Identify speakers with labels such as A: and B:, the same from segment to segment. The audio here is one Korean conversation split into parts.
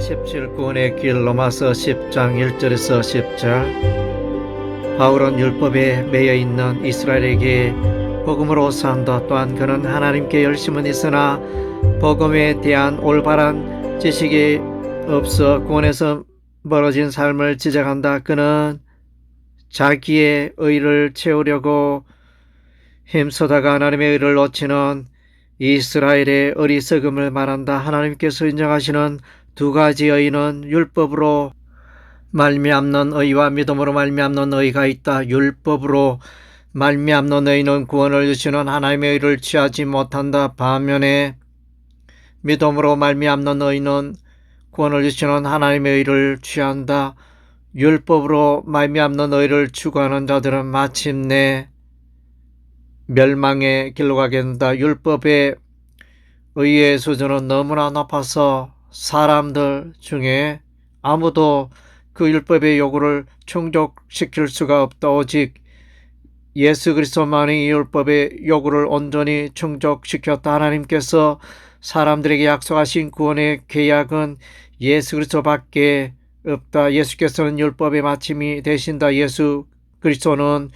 A: 17구원의 길 로마서 10장 1절에서 10절. 바울은 율법에 매여 있는 이스라엘에게 복음으로 산다. 또한 그는 하나님께 열심은 있으나 복음에 대한 올바른 지식이 없어 구원에서 멀어진 삶을 지적한다. 그는 자기의 의를 채우려고 힘쓰다가 하나님의 의를 놓치는 이스라엘의 어리석음을 말한다. 하나님께서 인정하시는 두 가지 의는 율법으로 말미암는 의와 믿음으로 말미암는 의가 있다. 율법으로 말미암는 의는 구원을 주시는 하나님의 의를 취하지 못한다. 반면에 믿음으로 말미암는 의는 구원을 주시는 하나님의 의를 취한다. 율법으로 말미암는 의를 추구하는 자들은 마침내 멸망의 길로 가게 된다. 율법의 의의 수준은 너무나 높아서 사람들 중에 아무도 그 율법의 요구를 충족시킬 수가 없다. 오직 예수 그리스도만이 이 율법의 요구를 온전히 충족시켰다. 하나님께서 사람들에게 약속하신 구원의 계약은 예수 그리스도밖에 없다. 예수께서는 율법의 마침이 되신다. 예수 그리스도는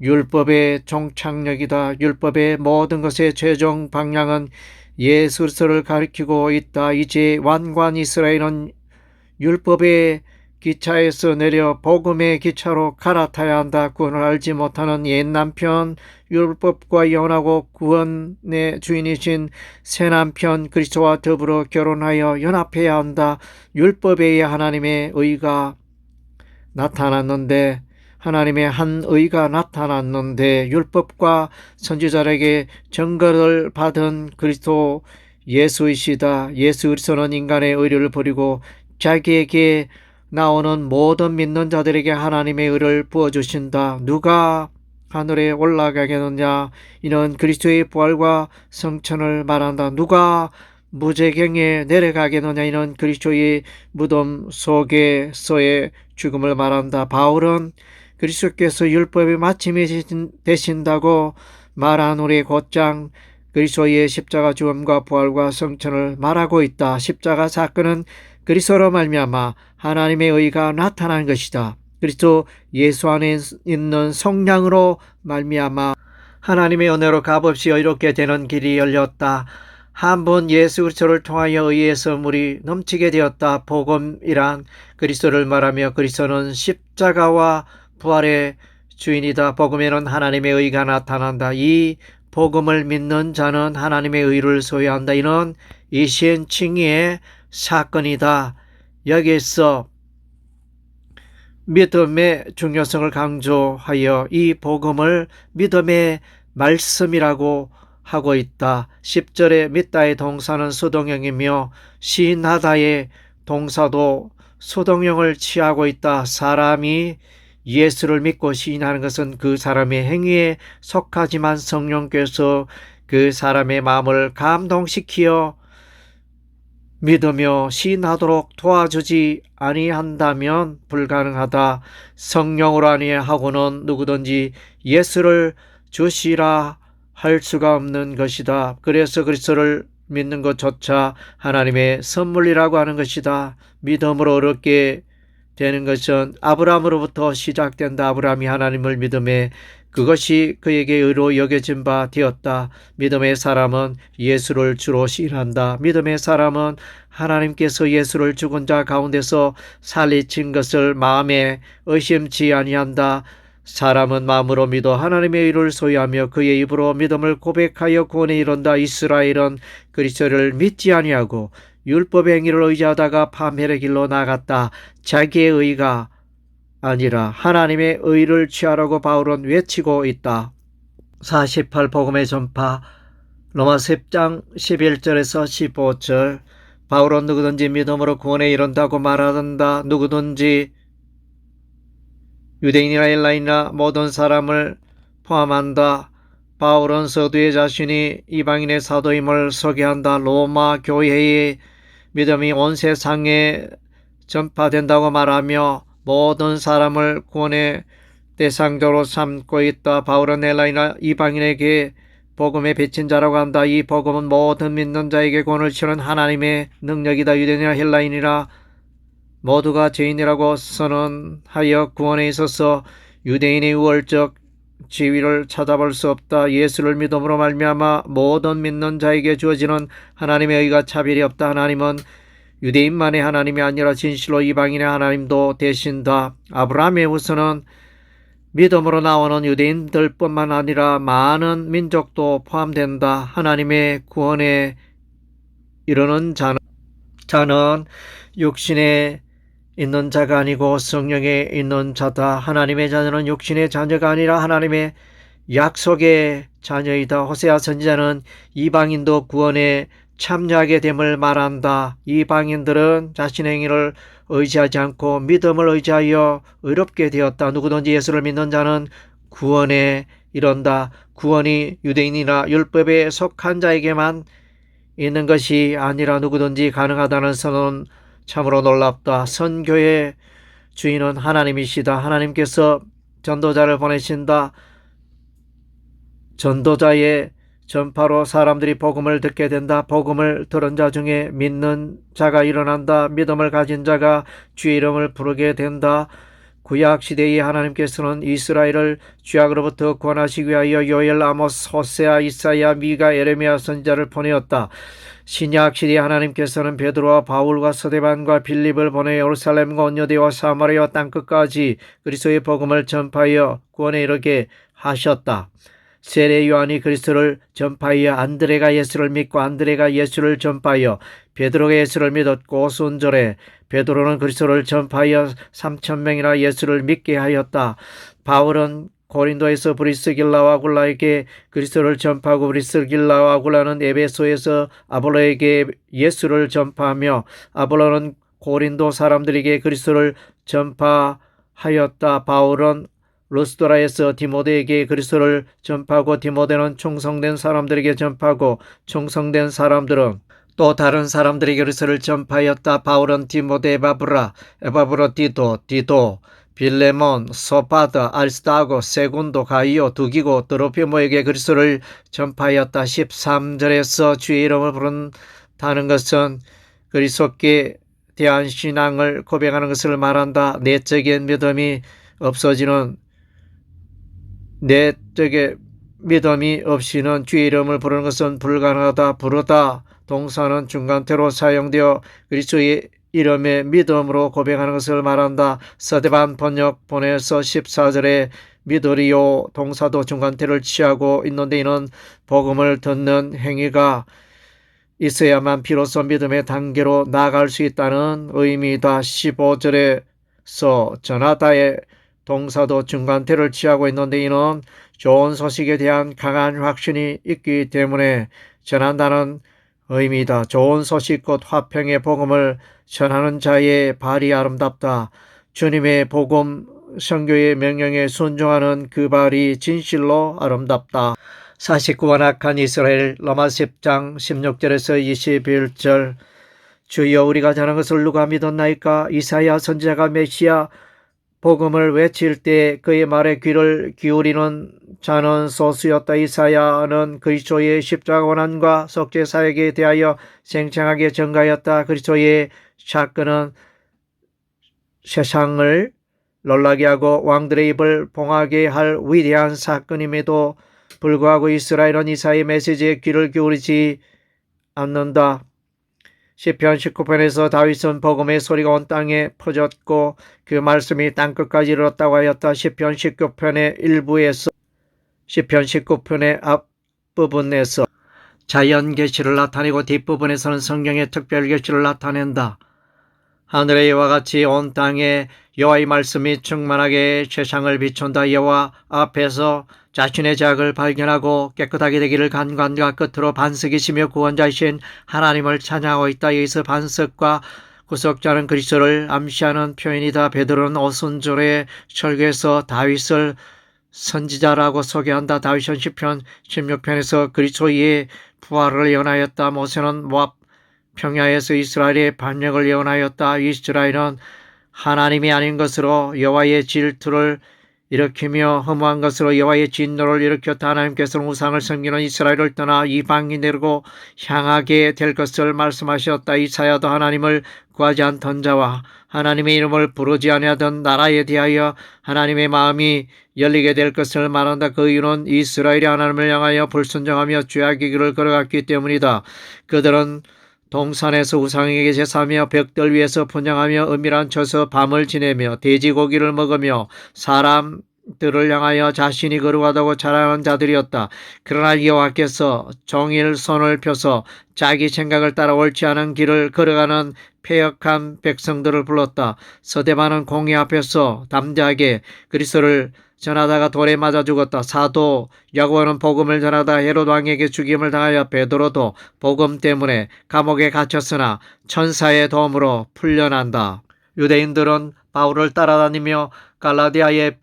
A: 율법의 종착역이다. 율법의 모든 것의 최종 방향은 예수 그리스도를 가리키고 있다. 이제 완관 이스라엘은 율법의 기차에서 내려 복음의 기차로 갈아타야 한다. 구원을 알지 못하는 옛 남편 율법과 영원하고 구원의 주인이신 새 남편 그리스도와 더불어 결혼하여 연합해야 한다. 율법에 의해 하나님의 의가 나타났는데 하나님의 한 의가 나타났는데 율법과 선지자에게 증거를 받은 그리스도 예수이시다. 예수 그리스도는 인간의 의를 버리고 자기에게 나오는 모든 믿는 자들에게 하나님의 의를 부어주신다. 누가 하늘에 올라가겠느냐? 이는 그리스도의 부활과 성천을 말한다. 누가 무저갱에 내려가겠느냐? 이는 그리스도의 무덤 속에서의 죽음을 말한다. 바울은 그리스도께서 율법의 마침이 되신다고 말한 우리 곧장 그리스도의 십자가 죽음과 부활과 성천을 말하고 있다. 십자가 사건은 그리스도로 말미암아 하나님의 의가 나타난 것이다. 그리스도 예수 안에 있는 성령으로 말미암아 하나님의 은혜로 값없이 의롭게 되는 길이 열렸다. 한 번 예수 그리스도를 통하여 의의 선물이 넘치게 되었다. 복음이란 그리스도를 말하며 그리스도는 십자가와 부활의 주인이다. 복음에는 하나님의 의가 나타난다. 이 복음을 믿는 자는 하나님의 의를 소유한다. 이는 이신칭의의 사건이다. 여기서 믿음의 중요성을 강조하여 이 복음을 믿음의 말씀이라고 하고 있다. 10절에 믿다의 동사는 수동형이며 신하다의 동사도 수동형을 취하고 있다. 사람이 예수를 믿고 시인하는 것은 그 사람의 행위에 속하지만 성령께서 그 사람의 마음을 감동시키어 믿으며 시인하도록 도와주지 아니한다면 불가능하다. 성령으로 아니하고는 누구든지 예수를 주시라 할 수가 없는 것이다. 그래서 그리스도를 믿는 것조차 하나님의 선물이라고 하는 것이다. 믿음으로 어렵게 되는 것은 아브라함으로부터 시작된다. 아브라함이 하나님을 믿음에 그것이 그에게 의로 여겨진 바 되었다. 믿음의 사람은 예수를 주로 시인한다. 믿음의 사람은 하나님께서 예수를 죽은 자 가운데서 살리신 것을 마음에 의심치 아니한다. 사람은 마음으로 믿어 하나님의 의를 소유하며 그의 입으로 믿음을 고백하여 구원에 이른다. 이스라엘은 그리스도를 믿지 아니하고 율법의 행위를 의지하다가 파멸의 길로 나갔다. 자기의 의가 아니라 하나님의 의를 취하라고 바울은 외치고 있다. 48 복음의 전파 로마서 10장 11절에서 15절. 바울은 누구든지 믿음으로 구원에 이른다고 말한다. 누구든지 유대인이나 헬라인이나 모든 사람을 포함한다. 바울은 서두에 자신이 이방인의 사도임을 소개한다. 로마 교회의 믿음이 온 세상에 전파된다고 말하며 모든 사람을 구원의 대상적으로 삼고 있다. 바울은 헬라인이나 이방인에게 복음의 빚진 자라고 한다. 이 복음은 모든 믿는 자에게 구원을 주는 하나님의 능력이다. 유대인이나 헬라인이라 모두가 죄인이라고 선언하여 구원에 있어서 유대인의 우월적 지위를 찾아볼 수 없다. 예수를 믿음으로 말미암아 모든 믿는 자에게 주어지는 하나님의 의가 차별이 없다. 하나님은 유대인만의 하나님이 아니라 진실로 이방인의 하나님도 되신다. 아브라함의 후손은 믿음으로 나오는 유대인들뿐만 아니라 많은 민족도 포함된다. 하나님의 구원에 이르는 자는 육신에 있는 자가 아니고 성령에 있는 자다. 하나님의 자녀는 육신의 자녀가 아니라 하나님의 약속의 자녀이다. 호세아 선지자는 이방인도 구원에 참여하게 됨을 말한다. 이방인들은 자신의 행위를 의지하지 않고 믿음을 의지하여 의롭게 되었다. 누구든지 예수를 믿는 자는 구원에 이른다. 구원이 유대인이나 율법에 속한 자에게만 있는 것이 아니라 누구든지 가능하다는 선언은 참으로 놀랍다. 선교의 주인은 하나님이시다. 하나님께서 전도자를 보내신다. 전도자의 전파로 사람들이 복음을 듣게 된다. 복음을 들은 자 중에 믿는 자가 일어난다. 믿음을 가진 자가 주의 이름을 부르게 된다. 구약 시대의 하나님께서는 이스라엘을 죄악으로부터 구원하시기 위하여 요엘, 아모스, 호세아, 이사야, 미가, 에레미야 선지자를 보내었다. 신약 시대의 하나님께서는 베드로와 바울과 서대반과 빌립을 보내 예루살렘과 온 유대와 사마리아와 땅끝까지 그리스도의 복음을 전파하여 구원에 이르게 하셨다. 세례 요한이 그리스도를 전파하여 안드레가 예수를 믿고 안드레가 예수를 전파하여 베드로가 예수를 믿었고 순절에 베드로는 그리스도를 전파하여 3,000명이나 예수를 믿게 하였다. 바울은 고린도에서 브리스길라와 아굴라에게 그리스도를 전파하고 브리스길라와 아굴라는 에베소에서 아볼로에게 예수를 전파하며 아볼로는 고린도 사람들에게 그리스도를 전파하였다. 바울은 루스드라에서 디모데에게 그리스도를 전파하고 디모데는 충성된 사람들에게 전파하고 충성된 사람들은 또 다른 사람들에게 그리스도를 전파하였다. 바울은 디모데, 에바브라, 디도, 빌레몬, 소파드, 알스타고, 세군도, 가이오, 두기고, 드로피모에게 그리스도를 전파하였다. 13절에서 주의 이름을 부른다는 것은 그리스도께 대한 신앙을 고백하는 것을 말한다. 내적인 믿음이 없어지는 내적인 믿음이 없이는 주의 이름을 부르는 것은 불가능하다. 부르다 동사는 중간태로 사용되어 그리스도의 이름의 믿음으로 고백하는 것을 말한다. 서대반 번역본에서 14절에 믿으리요 동사도 중간태를 취하고 있는데 이는 복음을 듣는 행위가 있어야만 비로소 믿음의 단계로 나아갈 수 있다는 의미이다. 15절에서 전하다의 동사도 중간태를 취하고 있는데 이는 좋은 소식에 대한 강한 확신이 있기 때문에 전한다는 의미이다. 좋은 소식 곧 화평의 복음을 전하는 자의 발이 아름답다. 주님의 복음 선교의 명령에 순종하는 그 발이 진실로 아름답다. 49번 악한 이스라엘. 로마 10장 16절에서 21절. 주여 우리가 전한 것을 누가 믿었나이까? 이사야 선지자가 메시아 복음을 외칠 때 그의 말에 귀를 기울이는 자는 소수였다. 이사야는 그리스도의 십자가 고난과 속죄 사역에 대하여 생생하게 전가하였다. 그리스도의 사건은 세상을 놀라게 하고 왕들의 입을 봉하게 할 위대한 사건임에도 불구하고 이스라엘은 이사야의 메시지에 귀를 기울이지 않는다. 시편 19편에서 다윗은 복음의 소리가 온 땅에 퍼졌고 그 말씀이 땅끝까지 이르렀다고 하였다. 시편 19편의 일부에서 시편 19편의 앞부분에서 자연 계시를 나타내고 뒷부분에서는 성경의 특별 계시를 나타낸다. 하늘의 여호와 같이 온 땅에 여호와의 말씀이 충만하게 세상을 비춘다. 여호와 앞에서 자신의 죄악을 발견하고 깨끗하게 되기를 간관과 끝으로 반석이시며 구원자이신 하나님을 찬양하고 있다. 여기서 반석과 구속자는 그리스도를 암시하는 표현이다. 베드로는 오순절에 설교에서 다윗을 선지자라고 소개한다. 다윗은 시편 16편에서 그리스도의 부활을 예언하였다. 모세는 모압 평야에서 이스라엘의 반역을 예언하였다. 이스라엘은 하나님이 아닌 것으로 여호와의 질투를 일으키며 허무한 것으로 여호와의 진노를 일으켰다. 하나님께서는 우상을 섬기는 이스라엘을 떠나 이방인으로 향하게 될 것을 말씀하셨다. 이사야도 하나님을 구하지 않던 자와 하나님의 이름을 부르지 아니하던 나라에 대하여 하나님의 마음이 열리게 될 것을 말한다. 그 이유는 이스라엘이 하나님을 향하여 불순종하며 죄악의 길을 걸어갔기 때문이다. 그들은 동산에서 우상에게 제사하며 벽들 위에서 분향하며 은밀한 처서 밤을 지내며 돼지고기를 먹으며 사람들을 향하여 자신이 거룩하다고 자랑하는 자들이었다. 그러나 여호와께서 종일 손을 펴서 자기 생각을 따라 옳지 않은 길을 걸어가는 패역한 백성들을 불렀다. 서대반은 공의 앞에서 담대하게 그리스도를 전하다가 돌에 맞아 죽었다. 사도 야고보는 복음을 전하다 헤롯 왕에게 죽임을 당하여 베드로도 복음 때문에 감옥에 갇혔으나 천사의 도움으로 풀려난다. 유대인들은 바울을 따라다니며 갈라디아의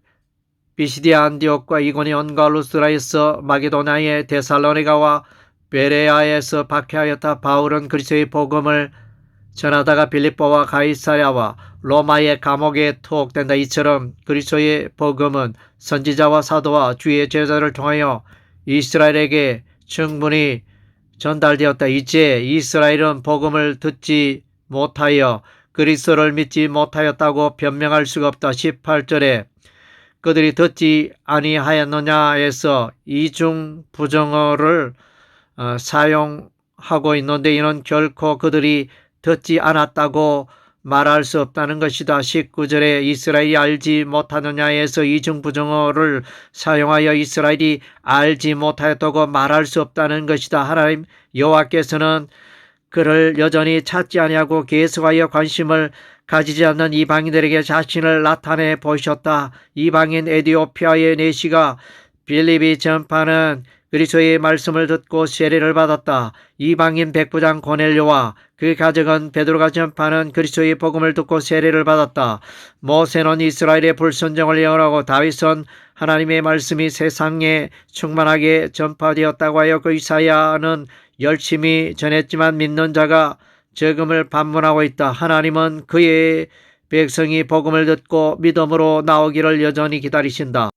A: 비시디아 안디옥과 이고니온과 루스라에서 마게도냐의 데살로니가와 베레아에서 박해하였다. 바울은 그리스도의 복음을 전하다가 빌립보와 가이사랴와 로마의 감옥에 투옥된다. 이처럼 그리스도의 복음은 선지자와 사도와 주의 제자를 통하여 이스라엘에게 충분히 전달되었다. 이제 이스라엘은 복음을 듣지 못하여 그리스도를 믿지 못하였다고 변명할 수가 없다. 18절에 그들이 듣지 아니하였느냐에서 이중 부정어를 사용하고 있는데 이는 결코 그들이 듣지 않았다고 말할 수 없다는 것이다. 19절에 이스라엘이 알지 못하느냐에서 이중부정어를 사용하여 이스라엘이 알지 못하였다고 말할 수 없다는 것이다. 하나님 여호와께서는 그를 여전히 찾지 아니하고 계속하여 관심을 가지지 않는 이방인들에게 자신을 나타내 보셨다. 이방인 에디오피아의 내시가 빌립이 전파하는 그리스도의 말씀을 듣고 세례를 받았다. 이방인 백부장 고넬료와 그 가족은 베드로가 전파하는 그리스도의 복음을 듣고 세례를 받았다. 모세는 이스라엘의 불순종을 예언하고 다윗은 하나님의 말씀이 세상에 충만하게 전파되었다고 하여 그 이사야는 열심히 전했지만 믿는 자가 적음을 반문하고 있다. 하나님은 그의 백성이 복음을 듣고 믿음으로 나오기를 여전히 기다리신다.